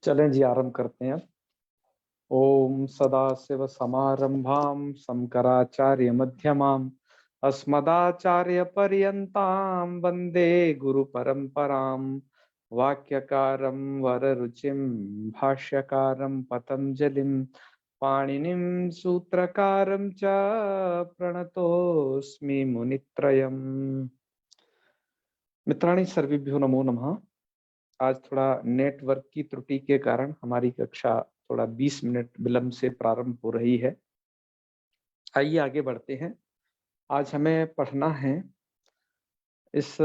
चलें जी, आरंभ करते हैं। ओम सदाशिव समारंभां शंकराचार्य मध्यमाम् अस्मदाचार्य पर्यन्तां वंदे गुरु परंपरां। वाक्यकारं वररुचिं भाष्यकारं पतंजलिं पाणिनिं सूत्रकारं च प्रणतोऽस्मि मुनित्रयम्। मित्राणि सर्वेभ्यो नमो नमः। आज थोड़ा नेटवर्क की त्रुटि के कारण हमारी कक्षा थोड़ा 20 मिनट विलंब से प्रारंभ हो रही है। आइए आगे बढ़ते हैं। आज हमें पढ़ना है इस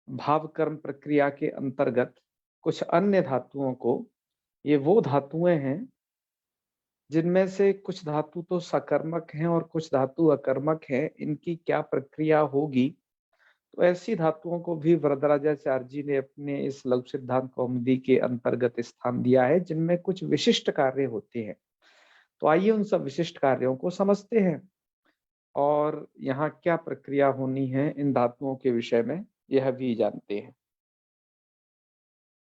भाव कर्म प्रक्रिया के अंतर्गत कुछ अन्य धातुओं को। ये वो धातुएं हैं जिनमें से कुछ धातु तो सकर्मक हैं और कुछ धातु अकर्मक हैं। इनकी क्या प्रक्रिया होगी, तो ऐसी धातुओं को भी वरदराजाचार्य जी ने अपने इस लघु सिद्धांत कौमुदी के अंतर्गत स्थान दिया है, जिनमें कुछ विशिष्ट कार्य होते हैं। तो आइए उन सब विशिष्ट कार्यों को समझते हैं और यहाँ क्या प्रक्रिया होनी है इन धातुओं के विषय में यह भी जानते हैं।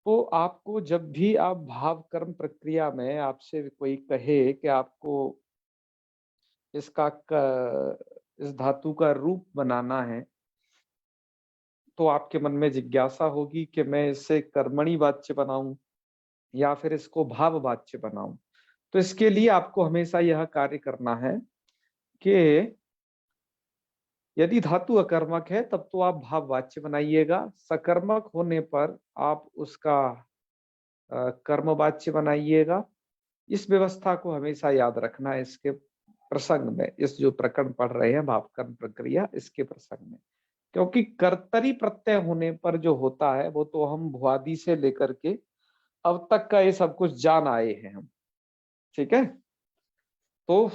तो आपको जब भी आप भाव कर्म प्रक्रिया में आपसे कोई कहे कि आपको इस धातु का रूप बनाना है, तो आपके मन में जिज्ञासा होगी कि मैं इसे कर्मणि वाच्य बनाऊं या फिर इसको भाव वाच्य बनाऊं। तो इसके लिए आपको हमेशा यह कार्य करना है कि यदि धातु अकर्मक है तब तो आप भाव वाच्य बनाइएगा, सकर्मक होने पर आप उसका कर्मवाच्य बनाइएगा। इस व्यवस्था को हमेशा याद रखना है इसके प्रसंग में, इस जो प्रकरण पढ़ रहे हैं भाव कर्म प्रक्रिया, इसके प्रसंग में। क्योंकि कर्तरी प्रत्यय होने पर जो होता है वो तो हम भुआदि से लेकर के अब तक का ये सब कुछ जान आए हैं हम। ठीक है, तो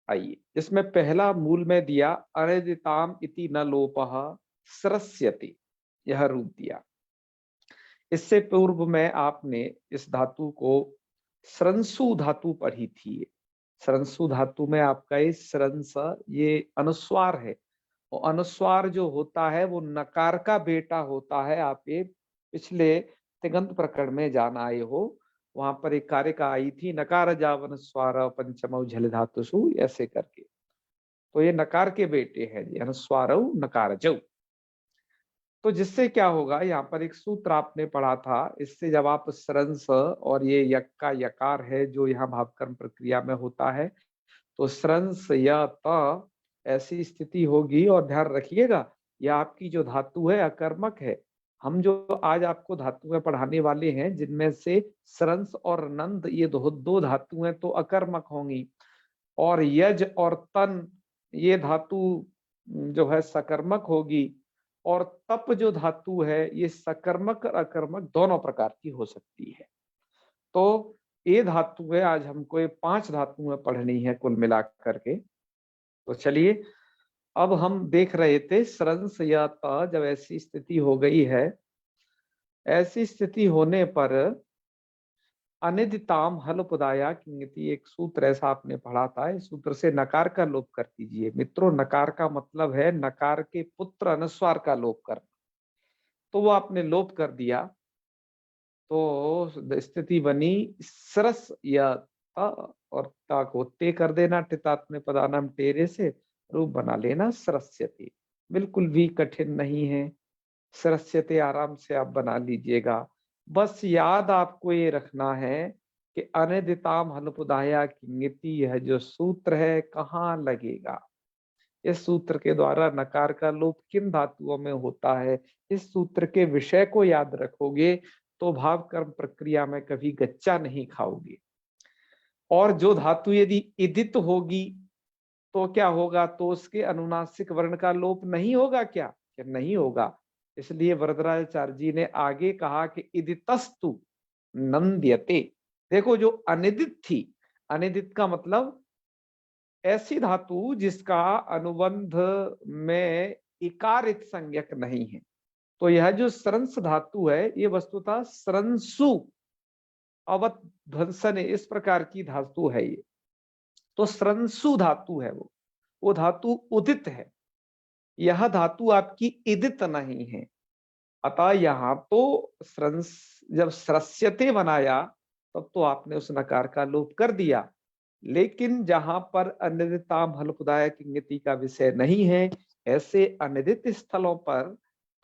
आइए इसमें पहला मूल में दिया अनिदिताम इति न लोपः स्रस्यति, यह रूप दिया। इससे पूर्व में आपने इस धातु को स्रंसु धातु पढ़ी थी। स्रंसु धातु में आपका ये स्रंस, ये अनुस्वार है और अनुस्वार जो होता है वो नकार का बेटा होता है। आप ये पिछले तिङंत प्रकरण में जान आए हो, वहां पर एक कारिका आई थी नकार जावन स्वर पंचम झल धातुषु ऐसे करके। तो ये नकार के बेटे हैं, अनुस्वार नकार जऊ। तो जिससे क्या होगा, यहाँ पर एक सूत्र आपने पढ़ा था, इससे जब आप स्रंस और ये यक का यकार है जो यहाँ भावकर्म प्रक्रिया में होता है, तो स्रंस या त ऐसी स्थिति होगी। और ध्यान रखिएगा यह आपकी जो धातु है अकर्मक है। हम जो आज आपको धातुएं पढ़ाने वाले हैं जिनमें से स्रंस और नंद ये दो धातुएं तो अकर्मक होंगी, और यज और तन ये धातु जो है सकर्मक होगी, और तप जो धातु है ये सकर्मक और अकर्मक दोनों प्रकार की हो सकती है। तो ये धातुएं आज हमको ये 5 धातुएं पढ़नी है कुल मिलाकर के। तो चलिए, अब हम देख रहे थे स्रंस या त जब ऐसी स्थिति हो गई है, ऐसी स्थिति होने पर अनिदिताम हलोपदाया किंगति, एक सूत्र ऐसा आपने पढ़ा था। इस सूत्र से नकार का लोप कर दीजिए मित्रों। नकार का मतलब है नकार के पुत्र अनुस्वार का लोप करना। तो वो आपने लोप कर दिया, तो स्थिति बनी सरस या ता, और ता को ते कर देना टितात्म पदानाम टेरे से, रूप बना लेना सरस्यति। बिल्कुल भी कठिन नहीं है, सरस्यति आराम से आप बना लीजिएगा। बस याद आपको ये रखना है कि अनिदिताम हलपुदाया किंगति, यह जो सूत्र है कहाँ लगेगा। इस सूत्र के द्वारा नकार का लोप किन धातुओं में होता है, इस सूत्र के विषय को याद रखोगे तो भाव कर्म प्रक्रिया में कभी गच्चा नहीं खाओगे। और जो धातु यदि इदित होगी तो क्या होगा, तो उसके अनुनासिक वर्ण का लोप नहीं होगा क्या? कि नहीं होगा। इसलिए वरदराजाचार्य जी ने आगे कहा कि इदितस्तु नंद्यते। देखो जो अनिदित थी, अनिदित का मतलब ऐसी धातु जिसका अनुबंध में इकारित संज्ञक नहीं है। तो यह जो स्रंस धातु है ये वस्तुतः स्रंसु अवध्वंसन इस प्रकार की धातु है ये। तो स्रंसु धातु है वो धातु उदित है। यह धातु आपकी इदित नहीं है। अतः यहाँ तो जब स्रस्यते बनाया तब तो आपने उस नकार का लोप कर दिया, लेकिन जहां पर अनिदिताम हल्पदायक इंगिति का विषय नहीं है, ऐसे अनिदित स्थलों पर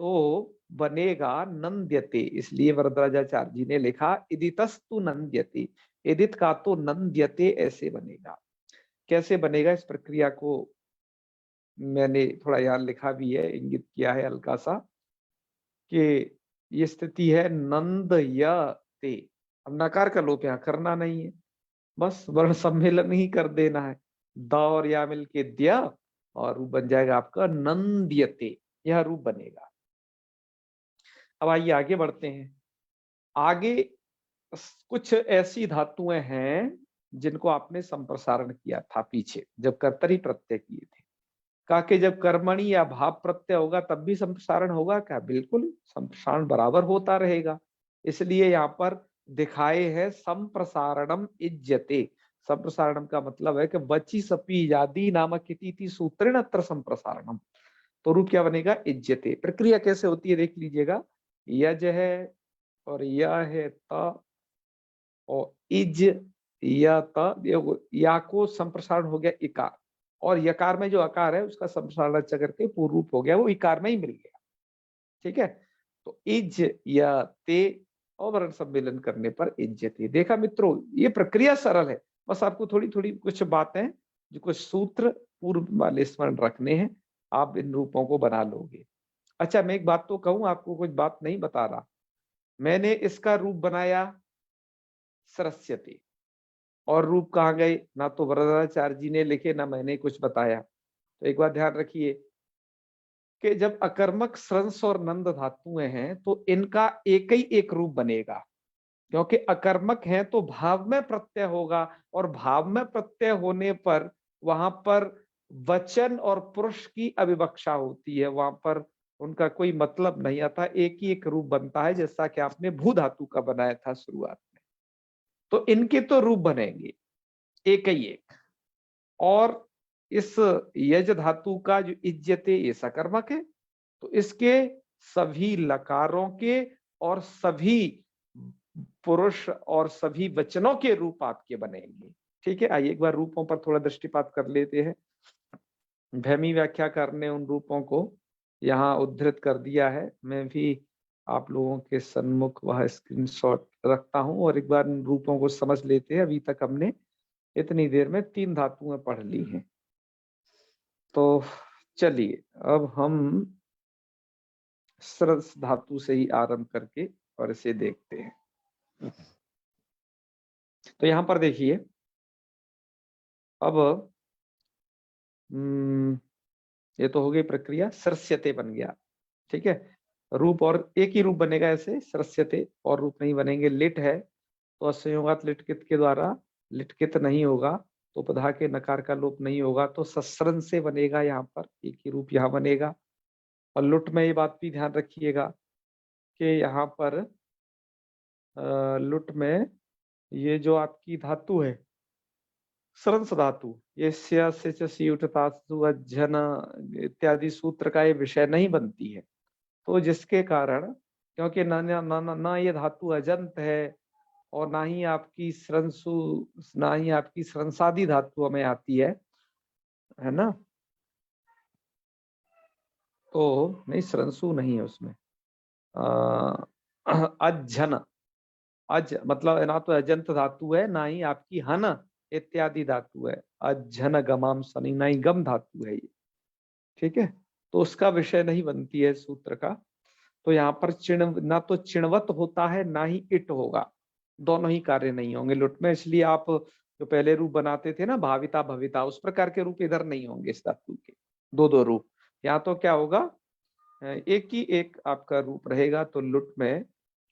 तो बनेगा नंद्यते। इसलिए वरदराजाचार्य जी ने लिखा इदितस्तु नंद्यते, इदित का तो नंद्यते ऐसे बनेगा। कैसे बनेगा इस प्रक्रिया को मैंने थोड़ा यहाँ लिखा भी है, इंगित किया है हल्का सा, कि ये स्थिति है नंद ते। अब नकार का लोप यहाँ करना नहीं है, बस वर्ण सम्मेलन ही कर देना है, द और या मिल के द्या, और रूप बन जाएगा आपका नंद्यते, यह रूप बनेगा। अब आइए आगे बढ़ते हैं। आगे कुछ ऐसी धातुएं हैं जिनको आपने संप्रसारण किया था पीछे जब कर्तरी प्रत्यय किए थे। कहा कि जब कर्मणि या भाव प्रत्यय होगा तब भी संप्रसारण होगा क्या? बिल्कुल, संप्रसारण बराबर होता रहेगा। इसलिए यहाँ पर दिखाए है संप्रसारणम इज्जते। संप्रसारणम का मतलब है कि वची सपी आदि नामक इति सूत्रेण अत्र संप्रसारणम। तो रूप क्या बनेगा? इज्जते। प्रक्रिया कैसे होती है देख लीजिएगा। यज है और यह है त और इज या त, या को संप्रसारण हो गया इकार, और यकार में जो अकार है उसका संप्रसारण अच्छा करके पूर्व रूप हो गया, वो इकार में ही मिल गया। ठीक है, तो इज या ते और वर्ण सम्मेलन करने पर इज्जते। देखा मित्रों, ये प्रक्रिया सरल है, बस आपको थोड़ी थोड़ी कुछ बातें जो कुछ सूत्र पूर्व वाले स्मरण रखने हैं, आप इन रूपों को बना लोगे। अच्छा, मैं एक बात तो कहूं, आपको कुछ बात नहीं बता रहा। मैंने इसका रूप बनाया सरस्यती, और रूप कहाँ गए? ना तो वरदाचार्य जी ने लिखे, ना मैंने कुछ बताया। तो एक बात ध्यान रखिए कि जब अकर्मक स्रंस और नंद धातुएं हैं तो इनका एक ही एक रूप बनेगा, क्योंकि अकर्मक है तो भाव में प्रत्यय होगा, और भाव में प्रत्यय होने पर वहां पर वचन और पुरुष की अविवक्षा होती है, वहां पर उनका कोई मतलब नहीं आता, एक ही एक रूप बनता है, जैसा कि आपने भू धातु का बनाया था शुरुआत में। तो इनके तो रूप बनेंगे एक ही एक। और इस यज धातु का जो इज्जते, ये सकर्मक है, तो इसके सभी लकारों के और सभी पुरुष और सभी वचनों के रूप आपके बनेंगे। ठीक है, आइए एक बार रूपों पर थोड़ा दृष्टिपात कर लेते हैं। भैमी व्याख्याकार ने उन रूपों को यहाँ उद्धृत कर दिया है, मैं भी आप लोगों के सम्मुख वह स्क्रीनशॉट रखता हूं, और एक बार इन रूपों को समझ लेते हैं। अभी तक हमने इतनी देर में 3 धातुएं पढ़ ली हैं। तो चलिए अब हम सरस धातु से ही आरंभ करके और इसे देखते हैं। तो यहां पर देखिए, अब ये तो हो गई प्रक्रिया, सरस्यते बन गया। ठीक है, रूप और एक ही रूप बनेगा ऐसे, सरस्यते, और रूप नहीं बनेंगे। लिट है तो असंयोगात लिटकित के द्वारा लिटकित नहीं होगा, तो उपधा के नकार का लोप नहीं होगा, तो सस्रन से बनेगा, यहाँ पर एक ही रूप यहाँ बनेगा। और लुट में ये बात भी ध्यान रखिएगा कि यहाँ पर लुट में ये जो आपकी धातु है सरंस धातु, ये जन इत्यादि सूत्र का ये विषय नहीं बनती है, तो जिसके कारण, क्योंकि ना ये धातु अजंत है और ना ही आपकी स्रंसु, ना ही आपकी स्रंसादी धातु हमें आती है ना। तो नहीं, स्रंसु नहीं है उसमें। अजन, अज मतलब ना तो अजंत धातु है, ना ही आपकी हन इत्यादि धातु है। अजन गमाम सनी, ना ही गम धातु है ये। ठीक है, तो उसका विषय नहीं बनती है सूत्र का। तो यहाँ पर चिण, ना तो चिणवत होता है ना ही इट होगा, दोनों ही कार्य नहीं होंगे लुट में। इसलिए आप जो पहले रूप बनाते थे ना, भाविता भविता, उस प्रकार के रूप इधर नहीं होंगे इस धातु के, दो दो रूप। यहाँ तो क्या होगा, एक ही एक आपका रूप रहेगा। तो लुट में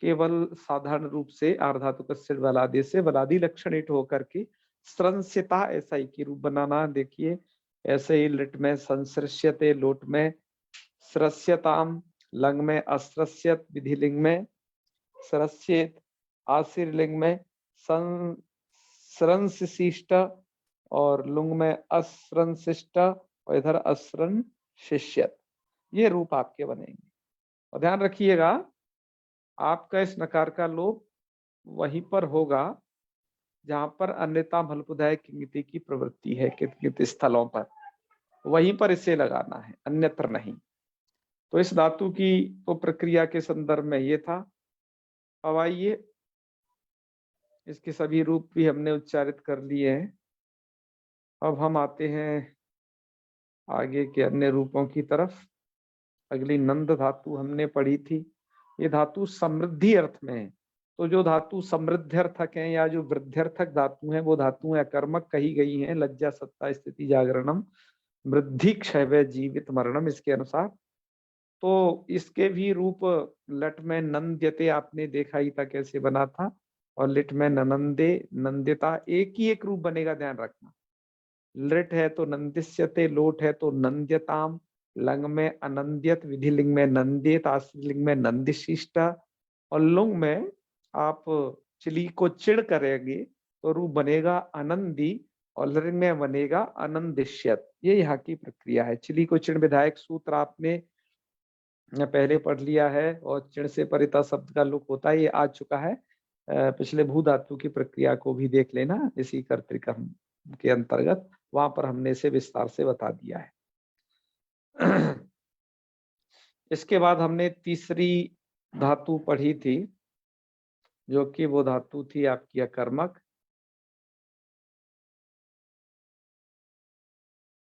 केवल साधारण रूप से आर्धातुक वलादि से वलादि लक्षण इट होकर के स्रंस्यता ऐसा ही की रूप बनाना। देखिए ऐसे ही लिट में संसृष्यते, लोट में स्रस्यताम, लंग में अस्रस्यत, विधिलिंग में सरस्येत, आशीर्लिंग में स्रंशिष्ट, और लुंग में अस्रंशिष्ट, और इधर अस्रन शिष्यत। ये रूप आपके बनेंगे। और ध्यान रखिएगा आपका इस नकार का लोप वहीं पर होगा जहां पर अन्यता फलपुदाय किंगति की प्रवृत्ति है, कित कित स्थलों पर, वहीं पर इसे लगाना है, अन्यत्र नहीं। तो इस धातु की तो प्रक्रिया के संदर्भ में ये था। अब आइए इसके सभी रूप भी हमने उच्चारित कर लिए हैं। अब हम आते हैं आगे के अन्य रूपों की तरफ। अगली नंद धातु हमने पढ़ी थी। ये धातु समृद्धि अर्थ में है। तो जो धातु समृद्ध्यर्थक हैं या जो वृद्ध्यर्थक धातु हैं वो धातुएं अकर्मक कही गई हैं। लज्जा सत्ता स्थिति जागरणम वृद्धि क्षय व जीवित मरणम, इसके अनुसार। तो इसके भी रूप लट में नंद्यते आपने देखा ही था कैसे बना था, और लिट में ननंदे नंदिता, एक ही एक रूप बनेगा, ध्यान रखना। लिट है तो नंदिष्यते, लोट है तो नंद्यताम, लंग में अनंद्यत, विधि लिंग में नंदित, आश्रित लिंग में नंदिशिष्ट, और लुंग में आप चिली को चिड़ करेंगे तो रूप बनेगा आनंदी, और लिंग में बनेगा आनंदिष्यत। ये यहाँ की प्रक्रिया है। चिली को चिड़ विधायक सूत्र आपने पहले पढ़ लिया है, और चिड़ से परिता शब्द का लुक होता है, ये आ चुका है। पिछले भू धातु की प्रक्रिया को भी देख लेना इसी कर्तृकर्म के अंतर्गत, वहां पर हमने इसे विस्तार से बता दिया है। इसके बाद हमने तीसरी धातु पढ़ी थी, जो कि वो धातु थी आपकी अकर्मक।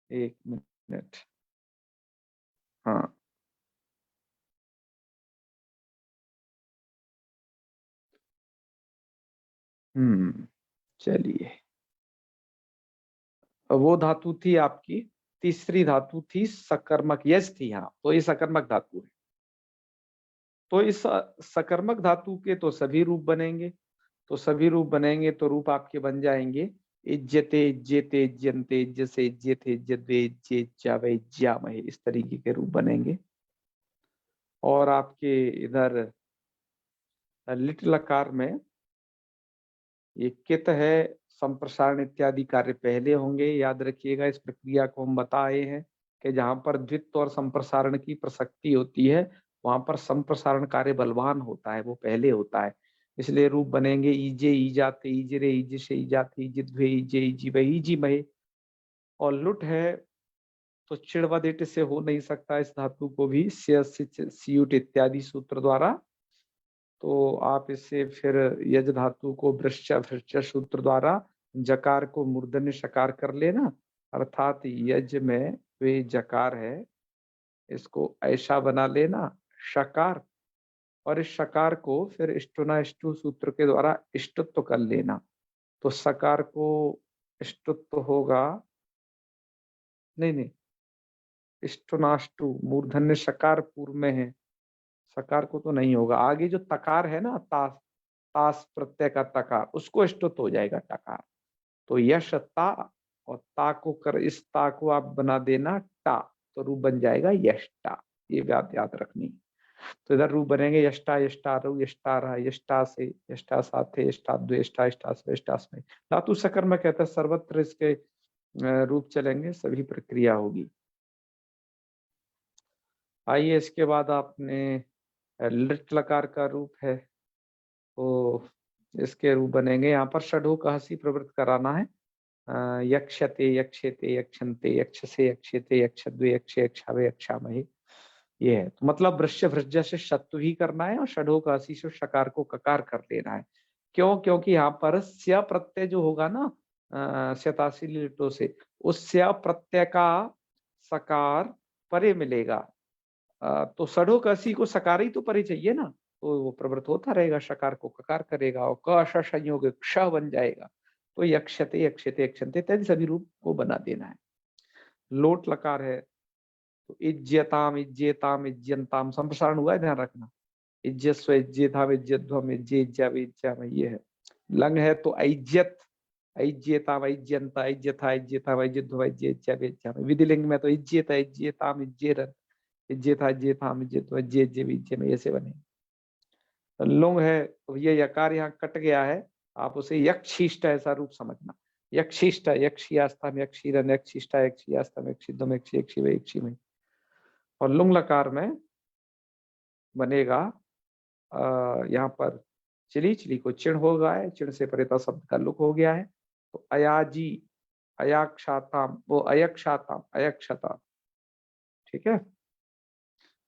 एक मिनट, हाँ, चलिए, वो धातु थी आपकी, तीसरी धातु थी सकर्मक, यज थी। हाँ, तो ये सकर्मक धातु है। तो इस सकर्मक धातु के तो सभी रूप बनेंगे। तो सभी रूप बनेंगे तो रूप आपके बन जाएंगे इज्जते, इज्जते, इज्जन्ते, इज्जसे, इज्जते, इज्जद्वे, इज्जे, जावे, ज्यामहे, इस तरीके के रूप बनेंगे। और आपके इधर लिट लकार में ये कित है, संप्रसारण इत्यादि कार्य पहले होंगे। याद रखिएगा इस प्रक्रिया को हम बताए हैं कि जहां पर द्वित्व और संप्रसारण की प्रसक्ति होती है वहां पर संप्रसारण कार्य बलवान होता है, वो पहले होता है। इसलिए रूप बनेंगे ईजे, ईजाते, ईजरे, ईजिशे, ईजाते, ईजिद्वे, ईजे, ईजिवे, ईजिमहे। और लुट है तो चिड़वदिट से हो नहीं सकता, इस धातु को भी सियुट इत्यादि सूत्र द्वारा। तो आप इसे फिर यज धातु को वृश्च भृश्च सूत्र द्वारा जकार को मूर्धन्य शकार कर लेना, अर्थात यज में वे जकार है, इसको ऐसा बना लेना शकार, और इस शकार को फिर इष्टुनाष्टु सूत्र के द्वारा इष्टत्व कर लेना। तो सकार को इष्टत्व होगा, नहीं नहीं, इष्टुनाष्टु मूर्धन्य शकार पूर्व में है, सकार को तो नहीं होगा। आगे जो तकार है ना, तास, तास प्रत्यय का तकार, उसको इष्टुत हो जाएगा टकार। तो यश ता, और ता को कर, इस ता को आप बना देना टा, तो रूप बन जाएगा यष्टा। ये बात याद रखनी। तो इधर रूप बनेंगे यष्टा, यष्टारु, यष्टारः, यष्टा से, यष्टा साथे, यष्टाद्वे, यष्टा, यष्टास्व, यष्टास्मै। धातु सकर में कहता है सर्वत्र इसके रूप चलेंगे, सभी प्रक्रिया होगी। आइए इसके बाद आपने लिट लकार का रूप है, तो इसके रूप बनेंगे, यहाँ पर षडो का हसी प्रवृत्त कराना है। यक्षते, यक्षेते, यक्षन्ते, यक्षसे, यक्षेते, यक्षद्वे, यक्षे, यक्षावे, यक्षामहे, ये है। तो मतलब वृश्य भृज से शत्व ही करना है और षडो का हसी से शकार को ककार कर लेना है। क्यों? क्योंकि यहाँ पर स्या प्रत्यय जो होगा ना शतासी लिटों से, उस स्या प्रत्यय का सकार परे मिलेगा। तो षडो का हसी को सकार ही तो परे चाहिए ना, तो वो प्रवृत्त होता रहेगा, शकार को ककार करेगा और क श संयोग क्ष बन जाएगा। तो यक्षते, यक्षते, यक्षन्ते इत्यादि सभी रूप को बना देना है। लोट लकार है तो इज्जताम, इज्जेताम, इज्जयंताम, संप्रसारण हुआ है, ध्यान रखना। इज्जस्व, इज्जेताम, इज्जध्वम, इज्जे, इज्जावे, इज्जाम, ये है। लंग है तो ऐज्जत, ऐज्जेताम, ऐज्जयंता, ऐज्जथा, ऐज्जेताम, ऐज्जध्वम, इज्जे, इज्जावे, इज्जाम। विधि लिंग में तो इज्जेत, इज्जेताम, इज्जेरन, इज्जेथा, इज्जेताम, इज्जध्वम, इज्जे, इज्जे, इज्जे में ऐसे बने। लुंग है तो ये यकार यहाँ कट गया है, आप उसे यक्षिष्ट ऐसा रूप समझना। यक्षिष्ट, यक्षियास्तम, यक्षीरन, यक्षिष्टा, यक्षियास्तम, यक्षिद्वम, यक्षि, यक्षिवे, यक्षिमय। और लुंग लकार में बनेगा यहाँ पर चिली, चिली को चिण हो गया है, चिण से परेता शब्द का लुक हो गया है, तो अयाजी, अयाक्षाताम, वो अयक्षाताम, अयक्षता, ठीक है,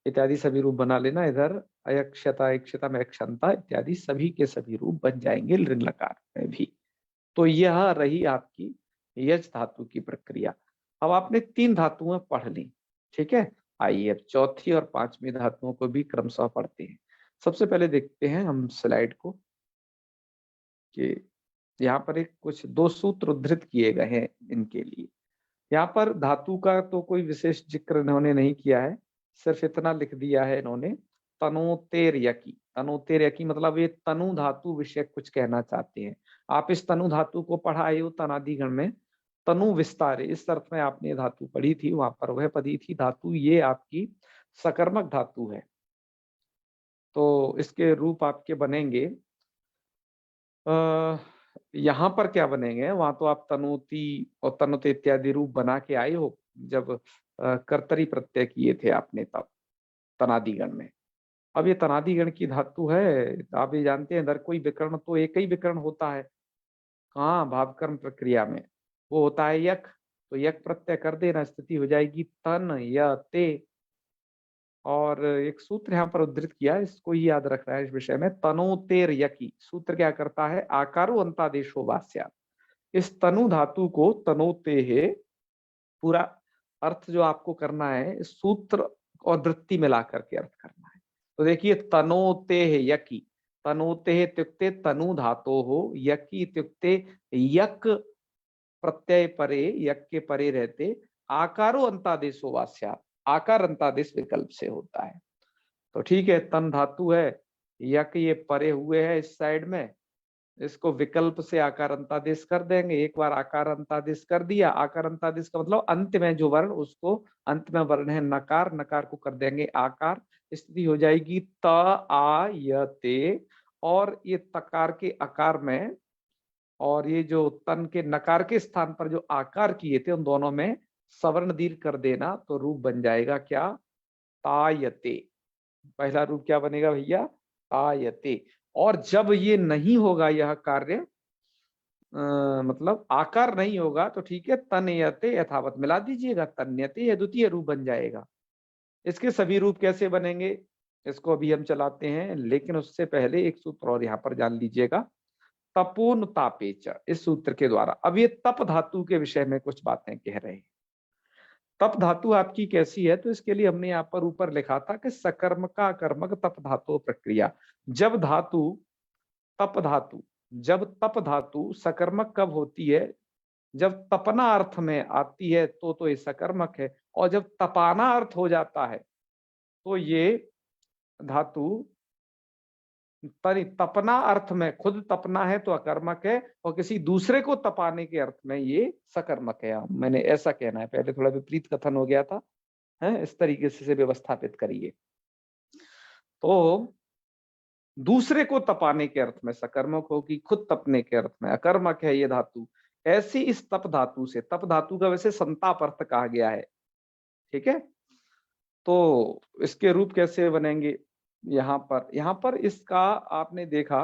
इत्यादि सभी रूप बना लेना। इधर अयक्षता, इक्षता में क्षमता इत्यादि सभी के सभी रूप बन जाएंगे ऋण लकार में भी। तो यह रही आपकी यज धातु की प्रक्रिया। अब आपने 3 धातुएं पढ़ ली, ठीक है। आइए अब चौथी और 5वीं धातुओं को भी क्रमशः पढ़ते हैं। सबसे पहले देखते हैं हम स्लाइड को कि यहाँ पर एक कुछ 2 सूत्र उद्धृत किए गए हैं इनके लिए। यहाँ पर धातु का तो कोई विशेष जिक्र इन्होंने नहीं किया है, सिर्फ इतना लिख दिया है इन्होंने, तनोतेर्यकी। तनोतेर्यकी मतलब ये तनु धातु विषय कुछ कहना चाहते हैं। आप इस तनु धातु को पढ़ाए हो तनादिगण में, तनु विस्तार, इस अर्थ में आपने धातु पढ़ी थी, वहां पर वह पदी थी धातु, ये आपकी सकर्मक धातु है। तो इसके रूप आपके बनेंगे, यहाँ पर क्या बनेंगे, वहां तो आप तनोती और तनुते इत्यादि रूप बना के आए हो जब कर्तरी प्रत्यय किए थे आपने, तब तनादिगण में। अब ये तनादिगण की धातु है, आप ये जानते हैं इधर कोई विकर्ण तो एक ही विकर्ण होता है, कहाँ, भावकर्म प्रक्रिया में, वो होता है यक। तो यक प्रत्यय कर देना, स्थिति हो जाएगी तन या ते। और एक सूत्र यहाँ पर उद्धृत किया, इसको ही याद रखना है इस विषय में, तनोतेर यकी। सूत्र क्या करता है, आकारो अंतादेशो वास्या। इस तनु धातु को तनोते है, पूरा अर्थ जो आपको करना है सूत्र और वृत्ति मिला करके अर्थ करना है। तो देखिए, तनोते है यकी, तनोते है इत्युक्ते तनु धातो हो, यकी इत्युक्ते यक प्रत्यय परे, यक के परे रहते, आकारो अंतादेशो वास्या, आकार अंतादेश विकल्प से होता है। तो ठीक है, तन धातु है, यक ये परे हुए है इस साइड में, इसको विकल्प से आकार अंतादेश कर देंगे। एक बार आकार अंतादेश कर दिया, आकार अंतादेश का मतलब अंत में जो वर्ण, उसको अंत में वर्ण है नकार, नकार को कर देंगे आकार, स्थिति हो जाएगी त आ य ते। और ये तकार के आकार में और ये जो तन के नकार के स्थान पर जो आकार किए थे, उन दोनों में सवर्ण दीर्घ कर देना, तो रूप बन जाएगा क्या, तायते। पहला रूप क्या बनेगा भैया, तायते। और जब ये नहीं होगा यह कार्य, मतलब आकार नहीं होगा, तो ठीक है, तनयते यथावत मिला दीजिएगा, तन्यते यह द्वितीय रूप बन जाएगा। इसके सभी रूप कैसे बनेंगे, इसको अभी हम चलाते हैं, लेकिन उससे पहले एक सूत्र और यहाँ पर जान लीजिएगा, तपोन तापेच, इस सूत्र के द्वारा। अब ये तप धातु के विषय में कुछ बातें कह रहे हैं। तप धातु आपकी कैसी है, तो इसके लिए हमने यहाँ पर ऊपर लिखा था कि सकर्मका कर्मक तप धातु प्रक्रिया। जब धातु तप धातु, जब तप धातु सकर्मक कब होती है, जब तपना अर्थ में आती है तो ये सकर्मक है, और जब तपाना अर्थ हो जाता है तो ये धातु तपना अर्थ में, खुद तपना है तो अकर्मक है, और किसी दूसरे को तपाने के अर्थ में ये सकर्मक है। मैंने ऐसा कहना है, पहले थोड़ा विपरीत कथन हो गया था, है, इस तरीके से व्यवस्थापित करिए। तो दूसरे को तपाने के अर्थ में सकर्मक होगी, खुद तपने के अर्थ में अकर्मक है ये धातु। ऐसी इस तप धातु से, तप धातु का वैसे संताप अर्थ कहा गया है, ठीक है। तो इसके रूप कैसे बनेंगे, यहाँ पर इसका आपने देखा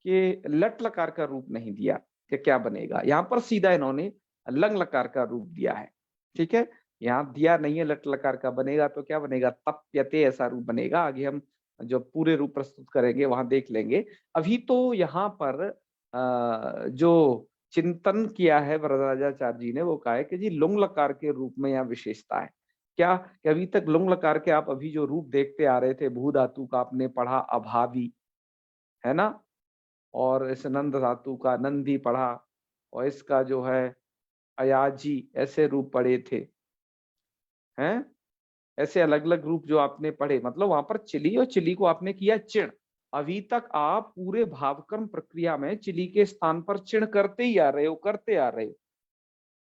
कि लट लकार का रूप नहीं दिया कि क्या बनेगा, यहाँ पर सीधा इन्होंने लंग लकार का रूप दिया है, ठीक है। यहाँ दिया नहीं है लट लकार का, बनेगा तो क्या बनेगा, तप्यते ऐसा रूप बनेगा। आगे हम जो पूरे रूप प्रस्तुत करेंगे वहां देख लेंगे। अभी तो यहाँ पर जो चिंतन किया है वरराजाचार्य जी ने, वो कहा है कि जी लुंग लकार के रूप में यहाँ विशेषता है। क्या कि अभी तक लुंग लकार के आप अभी जो रूप देखते आ रहे थे, भू धातु का आपने पढ़ा अभावी, है ना, और इस नंद धातु का नंदी पढ़ा, और इसका जो है अयाजी, ऐसे रूप पढ़े थे, हैं, ऐसे अलग अलग रूप जो आपने पढ़े, मतलब वहां पर चिली और चिली को आपने किया चिण। अभी तक आप पूरे भावकर्म प्रक्रिया में चिली के स्थान पर चिण करते ही आ रहे हो, करते आ रहे हो।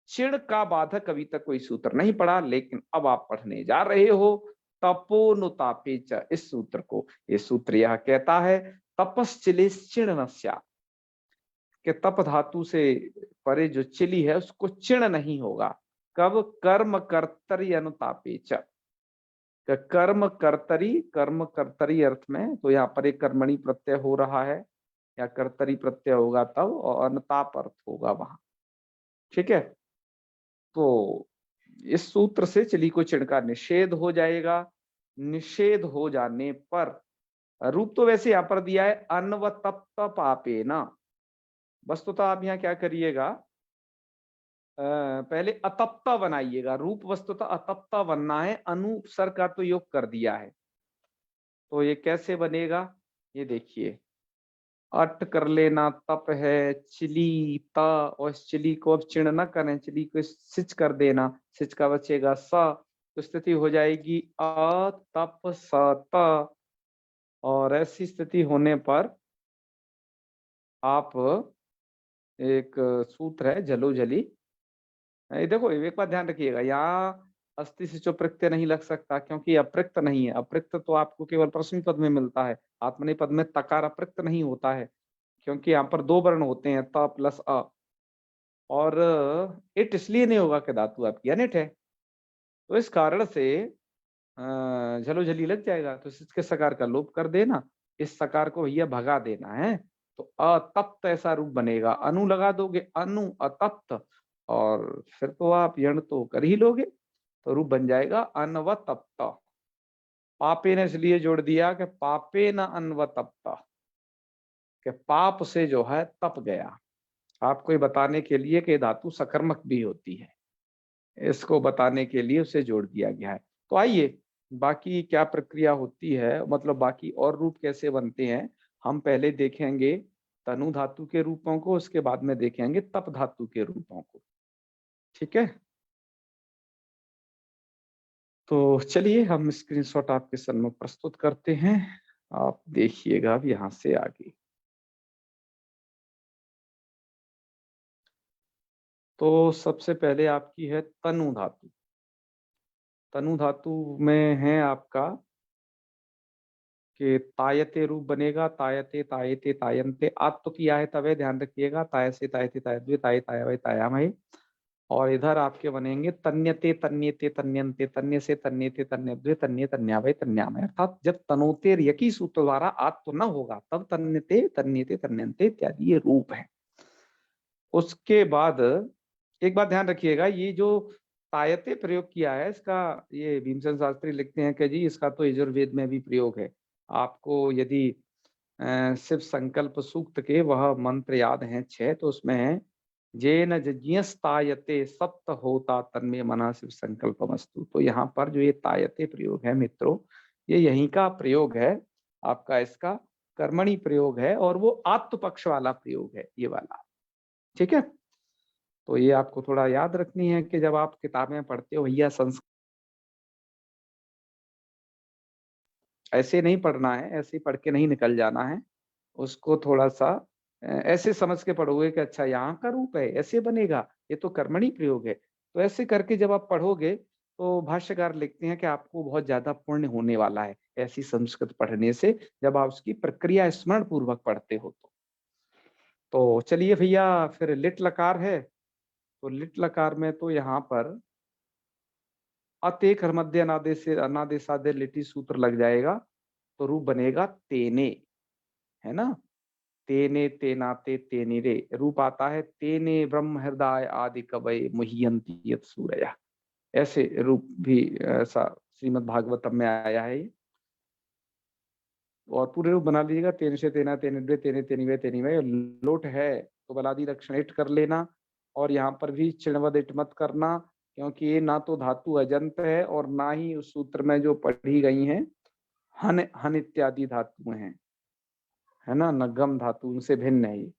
चिण का बाधक अभी तक कोई सूत्र नहीं पढ़ा, लेकिन अब आप पढ़ने जा रहे हो तपोनुतापेच, इस सूत्र को। ये सूत्र यह कहता है तपश्चिलिश्चिण नस्या, कि तप धातु से परे जो चिली है उसको चिण नहीं होगा। कब, कर्म कर्तरी अनुतापेच, कर्म कर्तरी अर्थ में, तो यहाँ पर एक कर्मणि प्रत्यय हो रहा है या कर्तरी प्रत्यय होगा तब, और अनताप अर्थ होगा वहां। ठीक है, तो इस सूत्र से चली को चिण का निषेध हो जाएगा। निषेध हो जाने पर रूप तो वैसे यहाँ पर दिया है अनवतप्त पापे ना, वस्तुतः आप यहाँ क्या करिएगा, पहले अतप्ता बनाइएगा। रूप वस्तुतः अतप्ता बनना है, अनुपसर्ग का तो योग कर दिया है, तो ये कैसे बनेगा, ये देखिए, अट कर लेना तप है, चिली ता, और इस चिली को अब चिण न करें, चिली को सिच कर देना, सिच का बचेगा सा, तो स्थिति हो जाएगी अतप सत। और ऐसी स्थिति होने पर आप, एक सूत्र है जलो जली, देखो एक बात ध्यान रखिएगा, यहाँ अस्थि से जो प्रत्यय नहीं लग सकता, क्योंकि अप्रक्त नहीं है। अप्रक्त तो आपको केवल प्रश्न पद में मिलता है, आत्मनेपद पद में तकार अप्रक्त नहीं होता है, क्योंकि यहाँ पर दो वर्ण होते हैं, त प्लस अ। और इट इसलिए नहीं होगा कि धातु आपकी अनिट है, तो इस कारण से झलो झली लग जाएगा, तो इसके सकार का लोप कर देना, इस सकार को भैया भगा देना है, तो अतप्त ऐसा रूप बनेगा। अनु लगा दोगे, अनु अतप्त, और फिर तो आप यण तो कर ही लोगे, तो रूप बन जाएगा अनवतप्त। पापे ने इसलिए जोड़ दिया कि पापे न अनवतप्त, कि पाप से जो है तप गया। आपको ये बताने के लिए कि धातु सकर्मक भी होती है, इसको बताने के लिए उसे जोड़ दिया गया है। तो आइए बाकी क्या प्रक्रिया होती है, मतलब बाकी और रूप कैसे बनते हैं, हम पहले देखेंगे तनु धातु के रूपों को, उसके बाद में देखेंगे तप धातु के रूपों को। ठीक है, तो चलिए हम स्क्रीनशॉट आपके सामने प्रस्तुत करते हैं, आप देखिएगा अब यहाँ से आगे। तो सबसे पहले आपकी है तनु धातु। तनु धातु में है आपका कि तायते रूप बनेगा, तायते तायते तायन्ते, आत तो किया है तवे, ध्यान रखिएगा, ताय से तायते तायद्वे ताय तायवै तायामहि। और इधर आपके बनेंगे तन्यते तन्यते तन्यन्ते, तन्य से तन्यते तन्यद्वे तन्य तन्यावै तन्यामय, अर्थात जब तनोतेर यकी सूत्र द्वारा आत तो न होगा तब तन्यते तन्यते तन्यन्ते इत्यादि ये रूप है। उसके बाद एक बात ध्यान रखिएगा, ये जो तायते प्रयोग किया है, इसका ये भीमसेन शास्त्री लिखते हैं कि जी इसका तो यजुर्वेद में भी प्रयोग है। आपको यदि शिव संकल्प सूक्त के वह मंत्र याद हैं 6, तो उसमें है जेन जज्ञस्तायते सप्त होता तन्मे मना शिव संकल्पमस्तु। तो यहाँ पर जो ये तायते प्रयोग है मित्रों, ये यहीं का प्रयोग है, आपका इसका कर्मणि प्रयोग है, और वो आत्म पक्ष वाला प्रयोग है ये वाला। ठीक है, तो ये आपको थोड़ा याद रखनी है कि जब आप किताबें पढ़ते हो भैया, संस्कृत ऐसे नहीं पढ़ना है, ऐसे ही पढ़ के नहीं निकल जाना है, उसको थोड़ा सा ऐसे समझ के पढ़ोगे कि अच्छा यहाँ का रूप है, ऐसे बनेगा, ये तो कर्मणि प्रयोग है। तो ऐसे करके जब आप पढ़ोगे तो भाष्यकार लिखते हैं कि आपको बहुत ज्यादा पुण्य होने वाला है ऐसी संस्कृत पढ़ने से, जब आप उसकी प्रक्रिया स्मरण पूर्वक पढ़ते हो। तो चलिए भैया, फिर लिट लकार है, तो लिट लकार में तो यहाँ पर अतेक मध्य अनादे से अनादे सादे लिटी सूत्र लग जाएगा, तो रूप बनेगा तेने, है ना, तेने तेनाते तेने रे, रूप आता है तेने ब्रह्म हृदय आदि कवय मुह्यंती यत् सूरया। ऐसे रूप भी ऐसा श्रीमद् भागवतम में आया है ये। और पूरे रूप बना लीजिएगा, तेन से तेना तेने द्वे तेने तेनिवे तेनिवे, लोट है तो बलादि लक्षण इट कर लेना, और यहाँ पर भी चिणवद इट मत करना, क्योंकि ये ना तो धातु अजंत है और ना ही उस सूत्र में जो पढ़ी गई हैं हन हन इत्यादि धातुएं हैं, है ना, नगम धातु उनसे भिन्न है ये।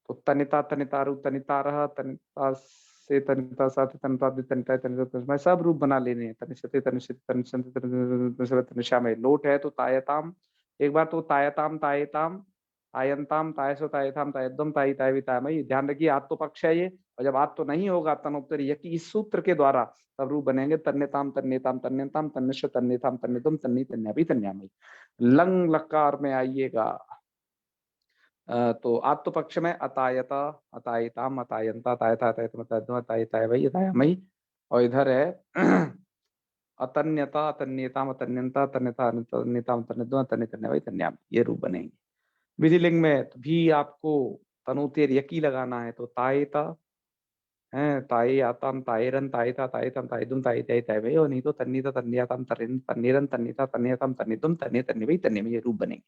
तो तनिता तनितारु तनिता रहा, तनिता से तनिता साथ तनिता तनिता तनिता तनिता सब रूप बना लेने हैं, तनिशते तनिशते तनिशते तनिशते तनिशा में लोट है तो तायताम, एक बार तो तायताम तायताम तायंताम तायसो तायताम तायदम ताई तायवि तायमयि, ध्यान रखिए आत्म पक्ष है ये, और जब आत्म नहीं होगा तनोत्तर यकी इस सूत्र के द्वारा, तब रूप बनेंगे तन्यताम तन्यताम तन्यताम तन्यश तन्यताम तन्यतम तन्नी तन्याभि तन्यामयि। लंग लकार में आइएगा, तो आत्म पक्ष में अतायता अतायताम अतायंता अतायता अतायतम अतायतम अतायताय वही अतायमयि, और इधर है अतन्यता, अतन्यताम, अतन्यंता, तन्यता, तन्यताम, तन्यद्वम, तन्य तन्य वही तन्याम, ये रूप बनेंगे। विधिलिंग में भी आपको तनुतेर यकी लगाना है, तो तायता है, ताई आताम, तायरन, तायता, तायतम, तायदुम, ताई ताई ताई भाई, और नहीं तो तन्नीता, तन्याताम, तरिन, तन्नीरन, तन्नीता, तन्यताम, तन्नितुम, तन्य तन्य भाई, तन्य में ये रूप बनेंगे।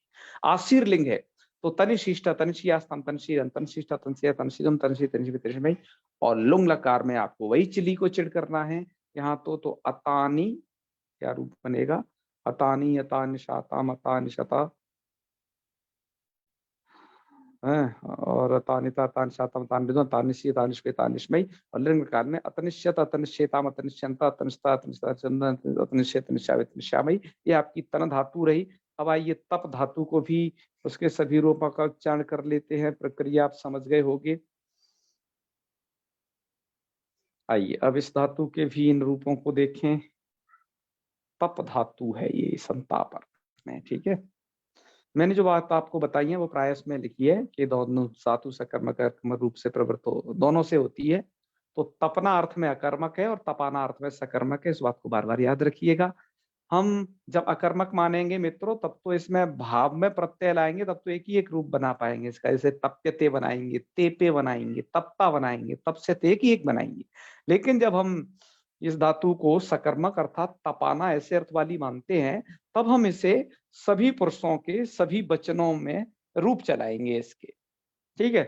आशीर लिंग है तो तनिशिष्टा, तनिशियास्तम, तनशीरन, तनशिष्टा, तनसिया, तनशिदम, तनशी, तनशी तनशी भाई। और लुंग लकार में आपको वही चिली को चिड़ करना है यहाँ तो अतानी क्या रूप बनेगा, अतानी, अतानिशाताम, अतानिशता है, और तानिता, तानिशातम, तानिदुम, तानिशी, तानिष्पे, तानिष्मयी। और लिंग लकार में अतनिश्यत, अतनिश्चेताम, अतनिश्चंता, अतनिष्ठा, अतनिष्ठा, चंदन, अतनिश्चेत, अतनिश्चावे, अतनिश्यामयी। ये आपकी तन धातु रही। अब आइए तप धातु को भी उसके सभी रूपों का उच्चारण कर लेते हैं, प्रक्रिया आप समझ गए होंगे। आइए अब इस धातु के भी इन रूपों को देखें। तप धातु है ये संताप अर्थ में, ठीक है। मैंने जो बात आपको बताई है वो प्राय इसमें लिखी है कि दोनों धातु सकर्मक रूप से प्रवृत्त हो, दोनों से होती है। तो तपना अर्थ में अकर्मक है और तपाना अर्थ में सकर्मक है, इस बात को बार बार याद रखिएगा। हम जब अकर्मक मानेंगे मित्रों तब तो इसमें भाव में प्रत्यय लाएंगे, तब तो एक ही एक रूप बना पाएंगे इसका, जैसे तप्यते बनाएंगे, तेपे बनाएंगे, तप्ता बनाएंगे, तप से ते एक ही एक बनाएंगे। लेकिन जब हम इस धातु को सकर्मक अर्थात तपाना ऐसे अर्थ वाली मानते हैं, तब हम इसे सभी पुरुषों के सभी वचनों में रूप चलाएंगे इसके, ठीक है।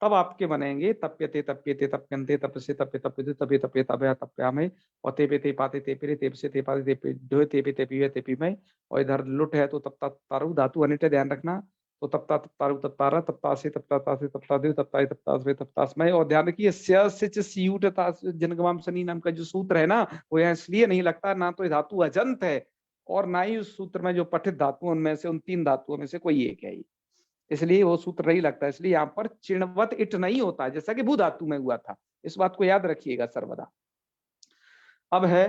तब आपके बनेंगे तप्यते, तप्यते, तप्यन्ते, तपसे, तप्य, तप्यते, तपे, तप्य, तपया, तप्यामय। और तेपे, तेपाते, तेपरे, तेपसे, तेपाते, तेपे, ढोय, तेपे, तेपिवे, तेपिमय। और इधर लुट है तो तप्ता तारु, धातु अनिट है, ध्यान रखना। तो तप्ता तप्तारु, तप्तारा, तप्तासे, तप्तातासे, तप्तादेव, तप्ताय, तप्तासवे, तप्तास्मय। और ध्यान रखिए स्य सिच सीयूट जनगमाम शनि नाम का जो सूत्र है ना, वो यहाँ इसलिए नहीं लगता, ना तो ये धातु अजंत है और ना ही उस सूत्र में जो पठित धातुओं में से उन 3 धातुओं में से कोई एक है, इसलिए वो सूत्र नहीं लगता। इसलिए यहाँ पर चिणवत इट नहीं होता, जैसा कि भू धातु में हुआ था। इस बात को याद रखिएगा सर्वदा। अब है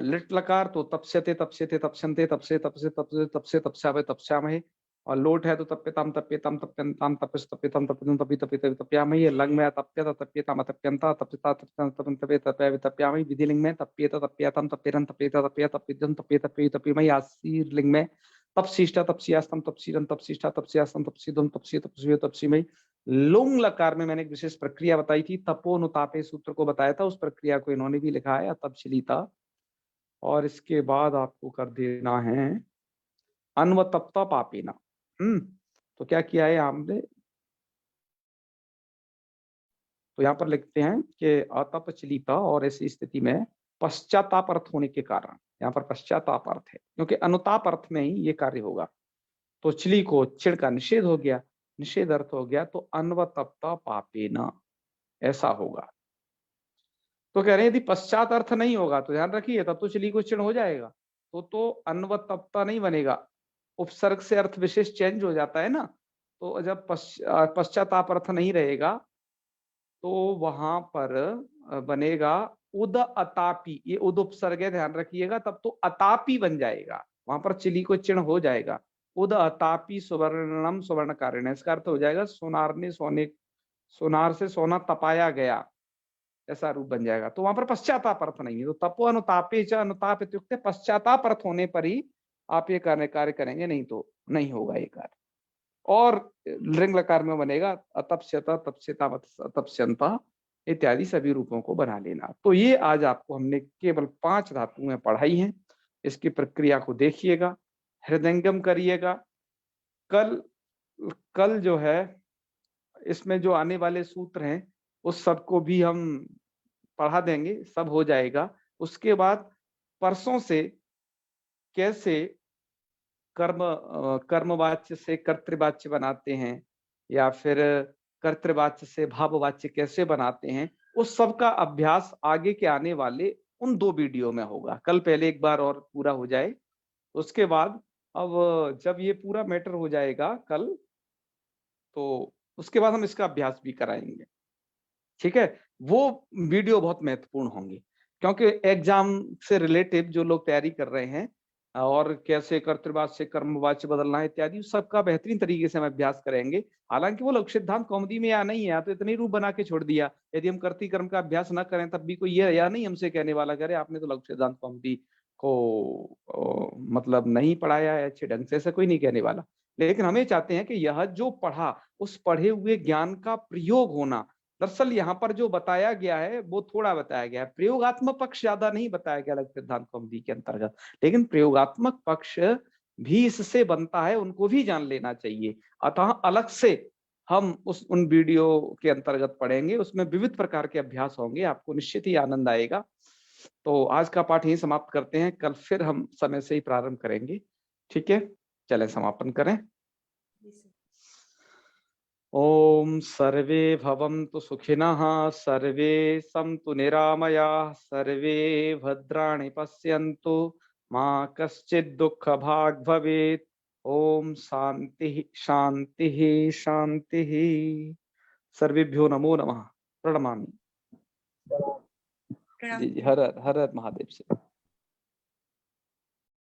लिट लकार, तो तपस्यते, तपस्यते, तपस्यन्ते, तपसे, तपसे, तपसे, तपसे, तपस्यावे, तपस्यामहे। और लोट है तो तप्यताम, तप्यताम, तप्यन्ताम, तपस, तप्यताम, तप्यतम, तपि, तपित, तप्यामहि। लंग में तप्यता, तप्यताम, तप्यन्ता, तप्यता, तप्यताम, तपन, तपे, तप्यावे, तप्यामहि। विधिलिंग में तप्येत, तप्यताम, तप्यरन, तप्येता, तप्या, तप्यजन, तप्ये, तप्ये, तप्यमहि। आशीर लिंग में तपशिष्टा, तपस्यास्तम, तपसीरन, तपशिष्टा, तपस्यास्तम, तपसीदम, तपसी, तपस्वी, तपसीमहि। लुंग लकार में मैंने एक विशेष प्रक्रिया बताई थी, तपोनुतापे सूत्र को बताया था, उस प्रक्रिया को इन्होंने भी लिखा है, तपशिलिता। और इसके बाद आपको कर देना है अन्वतप्ता पापेना। तो क्या किया है हमने, तो यहाँ पर लिखते हैं कि अतपचलिता, और ऐसी स्थिति में पश्चाताप अर्थ होने के कारण यहाँ पर पश्चाताप अर्थ है, क्योंकि अनुताप अर्थ में ही ये कार्य होगा। तो चिली को चिड़ का निषेध हो गया, निषेध अर्थ हो गया, तो अन्वतप्ता पापेना ऐसा होगा। तो कह रहे हैं यदि पश्चात अर्थ नहीं होगा तो ध्यान रखिए तब तो चिली को चिड़ हो जाएगा, तो अन्वतप्ता नहीं बनेगा, उपसर्ग से अर्थ विशेष चेंज हो जाता है ना। तो जब पश्चाताप अर्थ नहीं रहेगा तो वहां पर बनेगा उद अतापी, ये उद उपसर्ग है, ध्यान रखिएगा, तब तो अतापी बन जाएगा, वहां पर चिली को चिन्ह हो जाएगा। उद अतापी सुवर्णम सुवर्ण कारण, इसका अर्थ हो जाएगा सोनार ने सोने, सोनार से सोना तपाया गया, ऐसा रूप बन जाएगा। तो वहां पर पश्चाताप अर्थ नहीं है। तो तपो अनुतापे च, अनुताप इत्युक्ते पश्चाताप अर्थ होने पर ही आप ये कार्य करेंगे, नहीं तो नहीं होगा ये कार्य। और लिंग लकार में बनेगा अतप्स्यता, तपस्यता, तपस्यंता इत्यादि सभी रूपों को बना लेना। तो ये आज आपको हमने केवल 5 धातुएं पढ़ाई हैं, इसकी प्रक्रिया को देखिएगा, हृदयंगम करिएगा। कल कल जो है इसमें जो आने वाले सूत्र हैं उस सबको भी हम पढ़ा देंगे, सब हो जाएगा। उसके बाद परसों से कैसे कर्मवाच्य से कर्तृवाच्य बनाते हैं, या फिर कर्तृवाच्य से भाववाच्य कैसे बनाते हैं, उस सब का अभ्यास आगे के आने वाले उन 2 वीडियो में होगा। कल पहले एक बार और पूरा हो जाए, उसके बाद अब जब ये पूरा मैटर हो जाएगा कल, तो उसके बाद हम इसका अभ्यास भी कराएंगे, ठीक है। वो वीडियो बहुत महत्वपूर्ण होंगे, क्योंकि एग्जाम से रिलेटिव जो लोग तैयारी कर रहे हैं और कैसे कर्तृवाच्य से कर्मवाच्य बदलना है इत्यादि, सबका बेहतरीन तरीके से हम अभ्यास करेंगे। हालांकि वो लोग सिद्धांत कौमुदी में या नहीं है, तो इतनी रूप बना के छोड़ दिया, यदि हम कर्ती कर्म का अभ्यास न करें तब भी कोई यह या नहीं हमसे कहने वाला करे आपने तो लघु सिद्धांत कौमुदी को मतलब नहीं पढ़ाया है अच्छे ढंग से, ऐसा कोई नहीं कहने वाला, लेकिन हमें चाहते हैं कि यह जो पढ़ा उस पढ़े हुए ज्ञान का प्रयोग होना। दरअसल यहाँ पर जो बताया गया है वो थोड़ा बताया गया है, प्रयोगात्मक पक्ष ज्यादा नहीं बताया गया अलग सिद्धांत कौमुदी के अंतर्गत, लेकिन प्रयोगात्मक पक्ष भी इससे बनता है, उनको भी जान लेना चाहिए। अतः अलग से हम उन वीडियो के अंतर्गत पढ़ेंगे, उसमें विविध प्रकार के अभ्यास होंगे, आपको निश्चित ही आनंद आएगा। तो आज का पाठ यही समाप्त करते हैं, कल फिर हम समय से ही प्रारंभ करेंगे। ठीक है, चलें समापन करें। ओम सर्वे भवन्तु सुखिनः, सर्वे सन्तु निरामयाः, सर्वे भद्राणि पश्यन्तु, मा कश्चित् दुःखभाग् भवेत्। ओम शांति शांति शांति। सर्वेभ्यो नमो नमः। प्रणमामि। जी जी, हर हर हर महादेव से।